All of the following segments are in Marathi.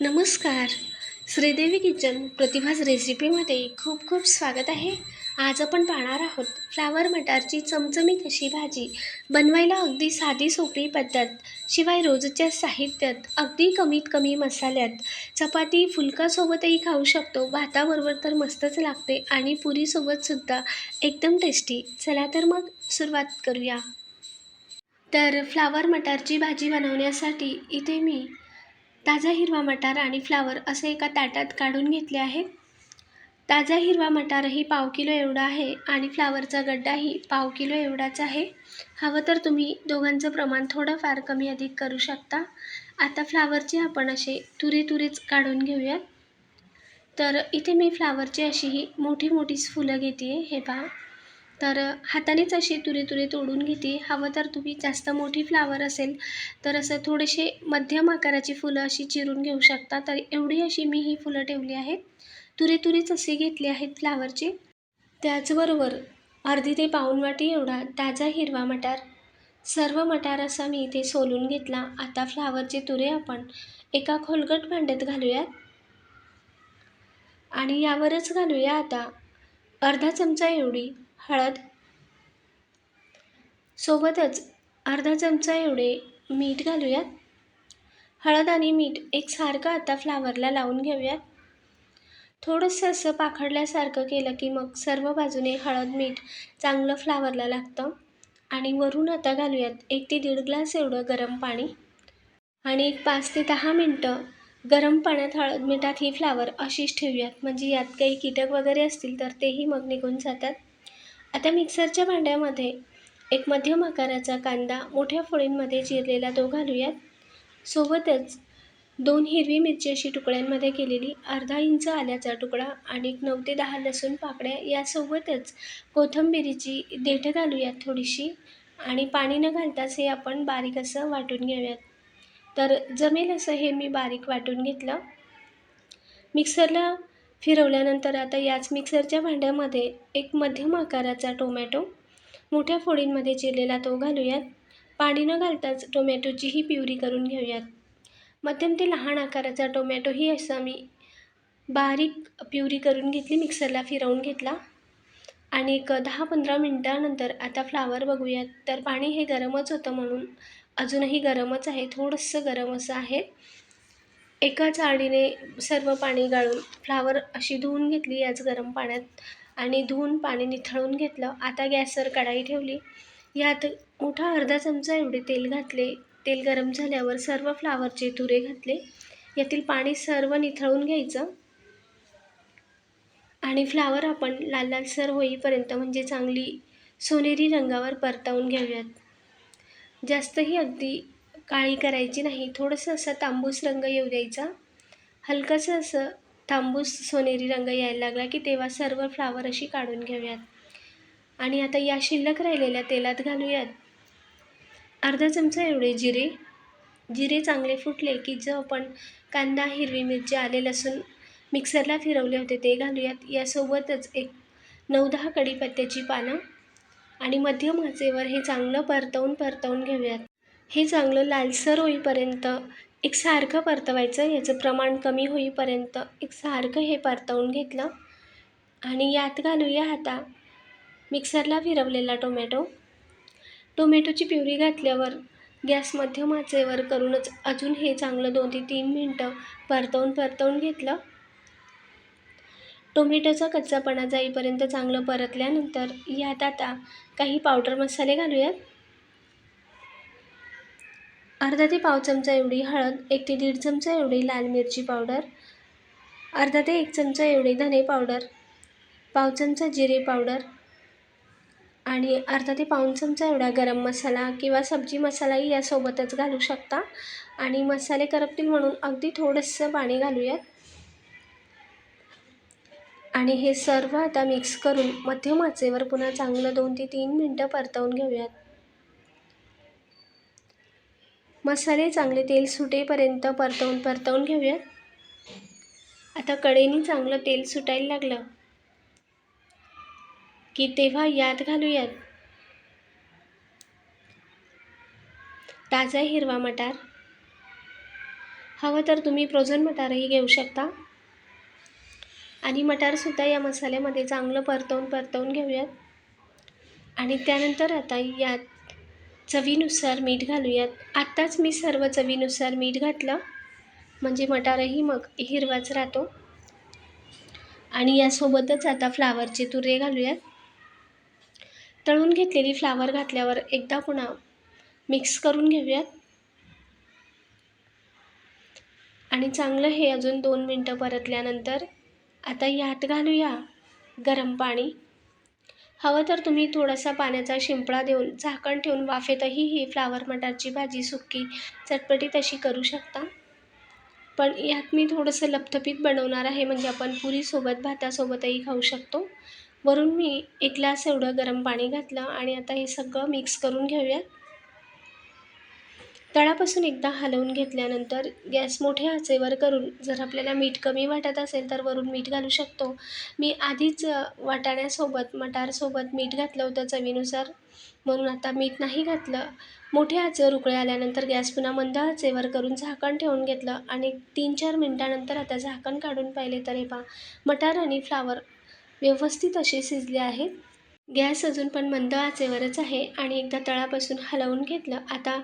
नमस्कार. श्रीदेवी किचन प्रतिभाज रेसिपीमध्ये खूप खूप स्वागत आहे. आज आपण पाहणार आहोत फ्लावर मटारची चमचमीत अशी भाजी. बनवायला अगदी साधी सोपी पद्धत, शिवाय रोजच्या साहित्यात अगदी कमीत कमी मसाल्यात. चपाती फुलकासोबतही खाऊ शकतो, भाताबरोबर तर मस्तच लागते आणि पुरीसोबतसुद्धा एकदम टेस्टी. चला तर मग सुरुवात करूया. तर फ्लावर मटारची भाजी बनवण्यासाठी इथे मी ताजा हिरवा मटार आणि फ्लावर असे एका ताटात काढून घेतले आहे. ताजा हिरवा मटारही पाव किलो एवढा आहे आणि फ्लावरचा गड्डाही पाव किलो एवढाच आहे. हवं तर तुम्ही दोघांचं प्रमाण थोडंफार कमी अधिक करू शकता. आता फ्लावरचे आपण असे तुरेच काढून घेऊयात. तर इथे मी फ्लावरची अशी ही मोठी मोठीच फुलं घेते आहे, हे पहा. तर हातानेच अशी तुरे तोडून घेते. हवं तर तुम्ही जास्त मोठी फ्लावर असेल तर असं थोडेसे मध्यम आकाराची फुलं अशी चिरून घेऊ शकता. तर एवढी अशी मी ही फुलं ठेवली आहेत. तुरेच असे घेतले आहेत फ्लावरचे. त्याचबरोबर अर्धी ते पाऊण वाटी एवढा ताजा हिरवा मटार. सर्व मटार असा मी इथे सोलून घेतला. आता फ्लावरचे तुरे आपण एका खोलगट भांड्यात घालूयात आणि यावरच घालूया आता अर्धा चमचा एवढी हळद, सोबतच अर्धा चमचा एवढे मीठ घालूयात. हळद आणि मीठ एकसारखं आता फ्लावरला लावून घेऊयात. थोडंसं असं पाखडल्यासारखं केलं की मग सर्व बाजूने हळद मीठ चांगलं फ्लावरला लागतं. आणि वरून आता घालूयात 1 ते 1.5 ग्लास एवढं गरम पाणी आणि एक 5 ते 10 मिनटं गरम पाण्यात हळद मिठात ही फ्लावर अशीच ठेवूयात. म्हणजे यात काही कीटक वगैरे असतील तर तेही मग निघून जातात. आता मिक्सरच्या भांड्यामध्ये एक मध्यम आकाराचा कांदा मोठ्या फोडींमध्ये चिरलेला तो घालूयात. सोबतच 2 हिरवी मिरची अशी तुकड्यांमध्ये केलेली, अर्धा इंच आल्याचा तुकडा आणि 9 ते 10 लसूण पाकळ्या. यासोबतच कोथिंबीरीची देठं घालूयात थोडीशी आणि पाणी न घालताच हे आपण बारीक असं वाटून घेऊयात. तर जमेल असं हे मी बारीक वाटून घेतलं. मिक्सरला फिरवल्यानंतर आता याच मिक्सरच्या भांड्यामध्ये एक मध्यम आकाराचा टोमॅटो मोठ्या फोडींमध्ये चिरलेला तो घालूयात. पाणी न घालताच टोमॅटोची ही प्युरी करून घेऊयात. मध्यम ते लहान आकाराचा टोमॅटोही असा मी बारीक प्युरी करून घेतली, मिक्सरला फिरवून घेतला. आणि एक 10-15 मिनटानंतर आता फ्लावर बघूयात. तर पाणी हे गरमच होतं म्हणून अजूनही गरमच आहे, थोडंसं गरम असं आहे. एका चाळणीने सर्व पाणी गाळून फ्लावर अशी धुवून घेतली याच गरम पाण्यात आणि धुवून पाणी निथळून घेतलं. आता गॅसवर कढाई ठेवली. यात मोठा अर्धा चमचा एवढे तेल घातले. तेल गरम झाल्यावर सर्व फ्लावरचे तुरे घातले. यातील पाणी सर्व निथळून घ्यायचं आणि फ्लावर आपण लालसर होईपर्यंत म्हणजे चांगली सोनेरी रंगावर परतवून घेऊयात. जास्तही अगदी काळी करायची नाही, थोडंसं असं तांबूस रंग येऊ द्यायचा. हलकंसं असं तांबूस सोनेरी रंग यायला लागला की तेव्हा सर्व फ्लावर अशी काढून घेऊयात. आणि आता या शिल्लक राहिलेल्या तेलात घालूयात अर्धा चमचा एवढे जिरे. जिरे चांगले फुटले की जो आपण कांदा, हिरवी मिरची, आले लसूण मिक्सरला फिरवले होते ते घालूयात. यासोबतच एक 9-10 कढीपत्त्याची पानं आणि मध्यम आचेवर हे चांगलं परतवून घेऊयात. हे चांगलं लालसर होईपर्यंत एकसारखं परतवायचं. याचं प्रमाण कमी होईपर्यंत एकसारखं हे परतवून घेतलं. आणि यात घालूया आता मिक्सरला फिरवलेला टोमॅटोची प्युरी घातल्यावर गॅस मध्यम आचेवर करूनच अजून हे चांगलं 2 ते 3 मिनटं परतवून घेतलं. टोमॅटोचा कच्चापणा जाईपर्यंत चांगलं परतल्यानंतर यात आता काही पावडर मसाले घालूयात. अर्धा ते पाव चमचा एवढी हळद, 1 ते 1.5 चमचा एवढी लाल मिरची पावडर, अर्धा ते 1 चमचा एवढी धने पावडर, पाव चमचा जिरे पावडर आणि अर्धा ते पाऊण चमचा एवढा गरम मसाला किंवा सब्जी मसालाही यासोबतच घालू शकता. आणि मसाले करपतील म्हणून अगदी थोडंसं पाणी घालूयात. आणि हे सर्व आता मिक्स करून मध्यम आचेवर पुन्हा चांगलं 2 ते 3 मिनटं परतवून घेऊयात. मसाले चांगले तेल सुटेपर्यंत परतवून घेऊयात. आता कढईने चांगलं तेल सुटायला लागलं की तेव्हा यात घालूयात ताजा हिरवा मटार, हवं तर तुम्ही फ्रोझन मटारही घेऊ शकता. आणि मटारसुद्धा या मसाल्यामध्ये चांगलं परतवून घेऊयात. आणि त्यानंतर आता यात चवीनुसार मीठ घालूयात. आत्ताच मी सर्व चवीनुसार मीठ घातलं, म्हणजे मटारही मग हिरवाच राहतो. आणि यासोबतच आता फ्लावरचे तुकडे घालूयात. तळून घेतलेली फ्लावर घातल्यावर एकदा पुन्हा मिक्स करून घेऊयात. आणि चांगलं हे अजून 2 मिनटं परतल्यानंतर आता यात घालूया गरम पाणी. हवं तर तुम्ही थोडासा पाण्याचा शिंपडा देऊन झाकण ठेवून वाफेतही ही फ्लावर मटारची भाजी सुक्की चटपटीत अशी करू शकता. पण यात मी थोडंसं लपथपीत बनवणार आहे, म्हणजे आपण पुरीसोबत भातासोबतही खाऊ शकतो. वरून मी 1 ग्लास एवढं गरम पाणी घातलं आणि आता हे सगळं मिक्स करून घेऊयात. तळापासून एकदा हलवून घेतल्यानंतर गॅस मोठ्या आचेवर करून, जर आपल्याला मीठ कमी वाटत असेल तर वरून मीठ घालू शकतो. मी आधीच वाटाण्यासोबत मटारसोबत मीठ घातलं होतं चवीनुसार, म्हणून आता मीठ नाही घातलं. मोठ्या आचेवर उकळी आल्यानंतर गॅस पुन्हा मंद आचेवर करून झाकण ठेवून घेतलं आणि 3-4 मिनिटानंतर आता झाकण काढून पाहिले तर हे पहा, मटार आणि फ्लावर व्यवस्थित असे शिजले आहेत. गॅस अजून पण मंद आचेवरच आहे आणि एकदा तळापासून हलवून घेतलं. आता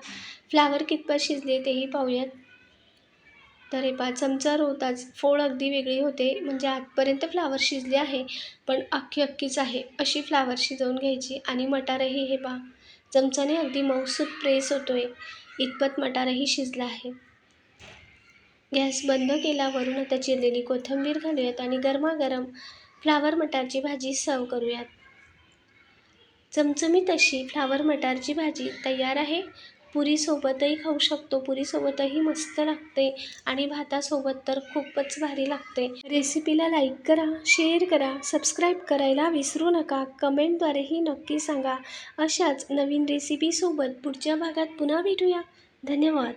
फ्लावर कितपत शिजले तेही पाहूयात. तर हे पहा, चमचा रोवताच फोड अगदी वेगळी होते, म्हणजे आतपर्यंत फ्लावर शिजले आहे, पण अख्खीच आहे अशी फ्लावर शिजवून घ्यायची. आणि मटारही हे पहा, चमच्याने अगदी मऊसूत प्रेस होतोय इतपत मटारही शिजला आहे. गॅस बंद केला. वरून आता चिरलेली कोथिंबीर घालूयात आणि गरमागरम फ्लावर मटारची भाजी सर्व करूयात. चमचमीत अशी फ्लावर मटारची भाजी तयार आहे. पुरीसोबतही खाऊ शकतो, पुरीसोबतही मस्त लागते आणि भातासोबत तर खूपच भारी लागते. रेसिपीला लाईक करा, शेअर करा, सबस्क्राईब करायला विसरू नका. कमेंटद्वारेही नक्की सांगा. अशाच नवीन रेसिपीसोबत पुढच्या भागात पुन्हा भेटूया. धन्यवाद.